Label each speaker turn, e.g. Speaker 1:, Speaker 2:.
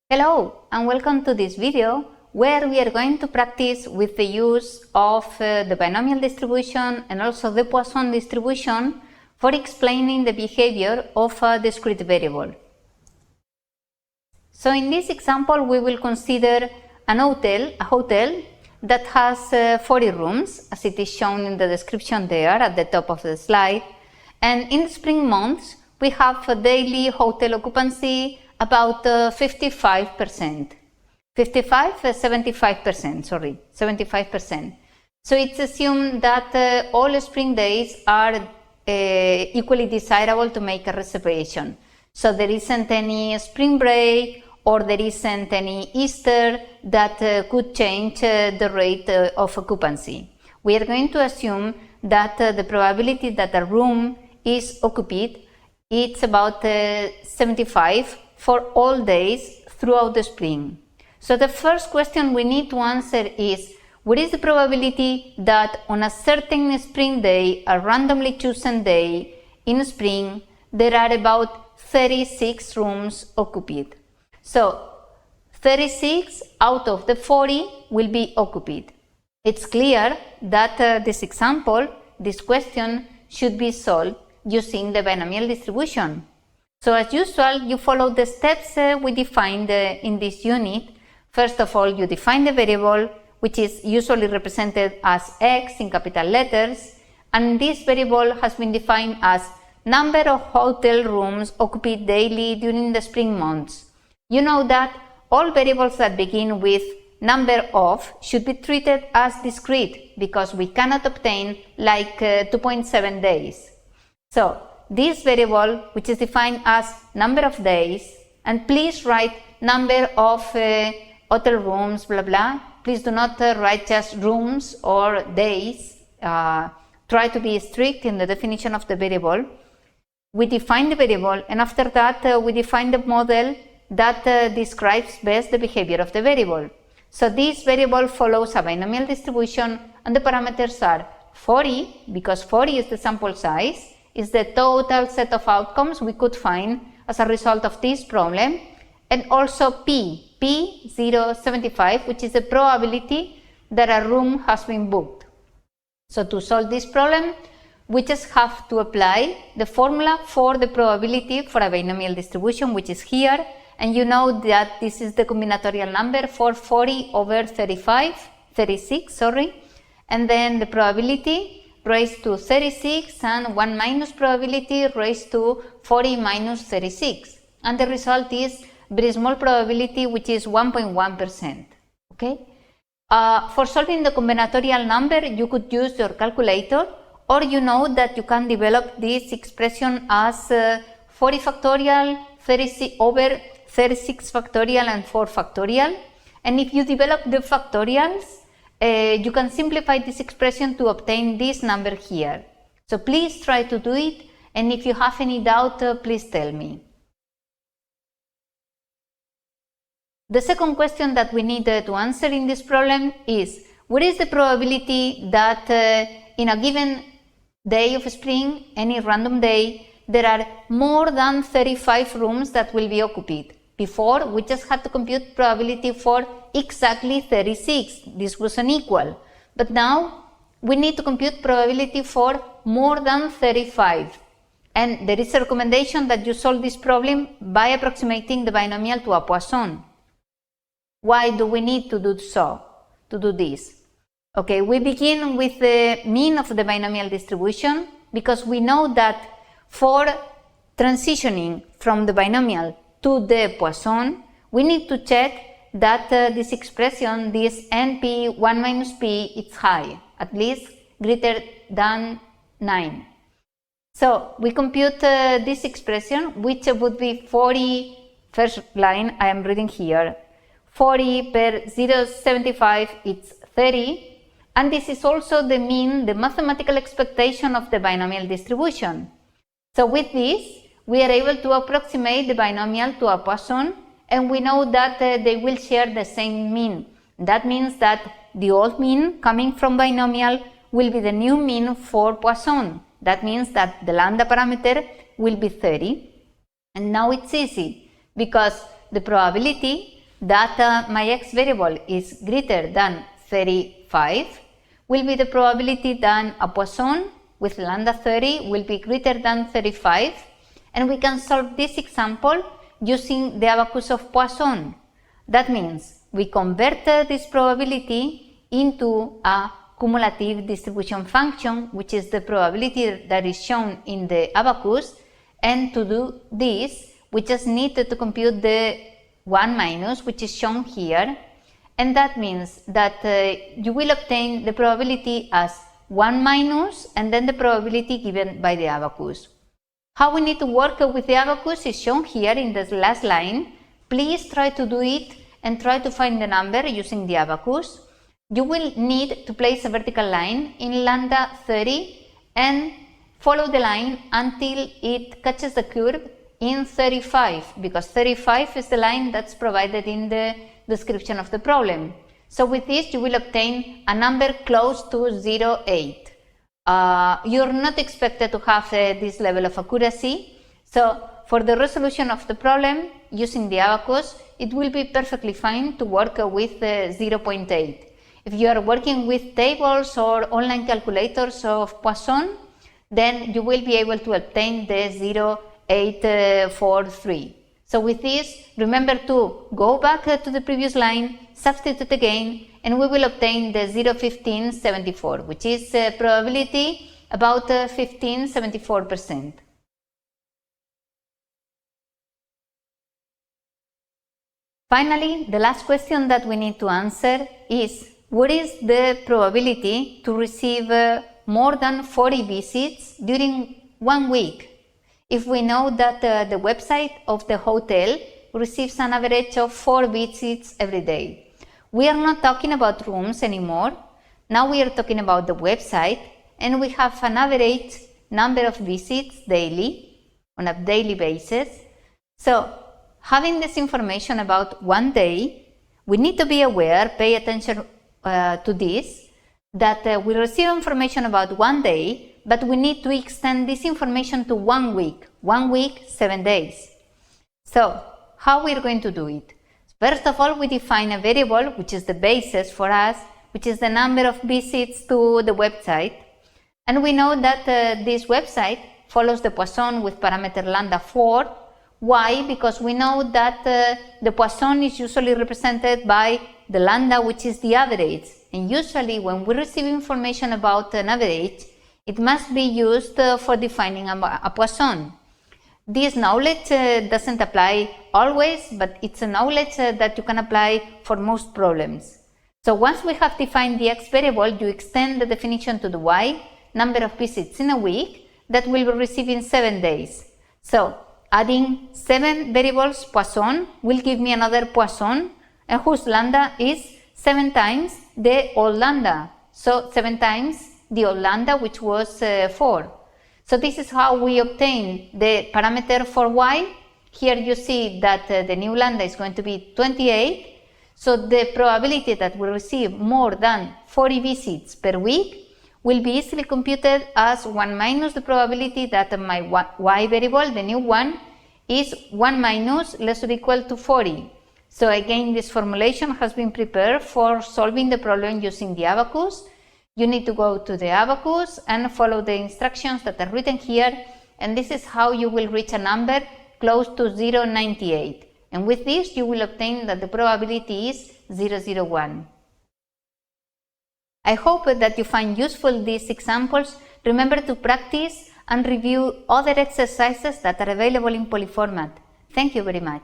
Speaker 1: Hello and welcome to this video where we are going to practice with the use of the binomial distribution and also the Poisson distribution for explaining the behavior of a discrete variable. So in this example we will consider a hotel that has 40 rooms as it is shown in the description there at the top of the slide, and in the spring months we have a daily hotel occupancy about 75%. 75%. So it's assumed that all spring days are equally desirable to make a reservation. So there isn't any spring break or there isn't any Easter that could change the rate of occupancy. We are going to assume that the probability that a room is occupied it's about 75 for all days throughout the spring. So the first question we need to answer is, what is the probability that on a certain spring day, a randomly chosen day in spring, there are about 36 rooms occupied? So 36 out of the 40 will be occupied. It's clear that this question should be solved using the binomial distribution. So as usual, you follow the steps we defined in this unit. First of all, you define the variable, which is usually represented as x in capital letters, and this variable has been defined as number of hotel rooms occupied daily during the spring months. You know that all variables that begin with number of should be treated as discrete because we cannot obtain like 2.7 days. So this variable, which is defined as number of days, and please write number of hotel rooms, blah blah. Please do not write just rooms or days. Try to be strict in the definition of the variable. We define the variable, and after that we define the model that describes best the behavior of the variable. So this variable follows a binomial distribution, and the parameters are 40, because 40 is the sample size, is the total set of outcomes we could find as a result of this problem, and also P 0.75, which is the probability that a room has been booked. So to solve this problem, we just have to apply the formula for the probability for a binomial distribution, which is here, and you know that this is the combinatorial number for 40 over 36, and then the probability raised to 36 and 1 minus probability raised to 40 minus 36, and the result is very small probability, which is 1.1%. Okay. For solving the combinatorial number, you could use your calculator, or you know that you can develop this expression as 40 factorial, 36 over 36 factorial and 4 factorial, and if you develop the factorials, you can simplify this expression to obtain this number here. So please try to do it, and if you have any doubt, please tell me. The second question that we need to answer in this problem is, what is the probability that in a given day of spring, any random day, there are more than 35 rooms that will be occupied? Before, we just had to compute probability for exactly 36. This was unequal. But now, we need to compute probability for more than 35. And there is a recommendation that you solve this problem by approximating the binomial to a Poisson. Why do we need to do this? Okay, we begin with the mean of the binomial distribution because we know that for transitioning from the binomial to the Poisson, we need to check that this expression, this NP 1 minus P, is high, at least greater than 9. So we compute this expression, which would be 40, first line I am reading here, 40 per 0.75, it's 30, and this is also the mean, the mathematical expectation of the binomial distribution. So with this, we are able to approximate the binomial to a Poisson, and we know that they will share the same mean. That means that the old mean coming from binomial will be the new mean for Poisson. That means that the lambda parameter will be 30. And now it's easy because the probability that my x variable is greater than 35 will be the probability that a Poisson with lambda 30 will be greater than 35, and we can solve this example using the abacus of Poisson. That means we converted this probability into a cumulative distribution function, which is the probability that is shown in the abacus, and to do this we just need to compute the 1 minus, which is shown here, and that means that you will obtain the probability as 1 minus and then the probability given by the abacus. How we need to work with the abacus is shown here in this last line. Please try to do it and try to find the number using the abacus. You will need to place a vertical line in lambda 30 and follow the line until it catches the curve in 35, because 35 is the line that's provided in the description of the problem. So with this you will obtain a number close to 0.8. You're not expected to have this level of accuracy, so for the resolution of the problem using the abacus, it will be perfectly fine to work with 0.8. If you are working with tables or online calculators of Poisson, then you will be able to obtain the 0.843. So with this, remember to go back to the previous line, substitute again, and we will obtain the 0.1574, which is probability about 1574%. Finally, the last question that we need to answer is, what is the probability to receive more than 40 visits during 1 week? If we know that the website of the hotel receives an average of 4 visits every day. We are not talking about rooms anymore. Now we are talking about the website, and we have an average number of visits daily, on a daily basis. So, having this information about 1 day, we need to be aware, pay attention to this, that we receive information about 1 day, but we need to extend this information to 1 week. 1 week, 7 days. So, how we are going to do it? First of all, we define a variable, which is the basis for us, which is the number of visits to the website. And we know that this website follows the Poisson with parameter lambda 4. Why? Because we know that the Poisson is usually represented by the lambda, which is the average. And usually when we receive information about an average, it must be used for defining a Poisson. This knowledge doesn't apply always, but it's a knowledge that you can apply for most problems. So once we have defined the x variable, you extend the definition to the y, number of visits in a week, that will be received in 7 days. So adding 7 variables Poisson will give me another Poisson, and whose lambda is 7 times the old lambda. So 7 times the old lambda, which was 4. So this is how we obtain the parameter for y. Here you see that the new lambda is going to be 28. So the probability that we receive more than 40 visits per week will be easily computed as 1 minus the probability that my y variable, the new one, is 1 minus less or equal to 40. So again, this formulation has been prepared for solving the problem using the abacus. You need to go to the abacus and follow the instructions that are written here, and this is how you will reach a number close to 0.98. And with this, you will obtain that the probability is 0.01. I hope that you find useful these examples. Remember to practice and review other exercises that are available in Polyformat. Thank you very much.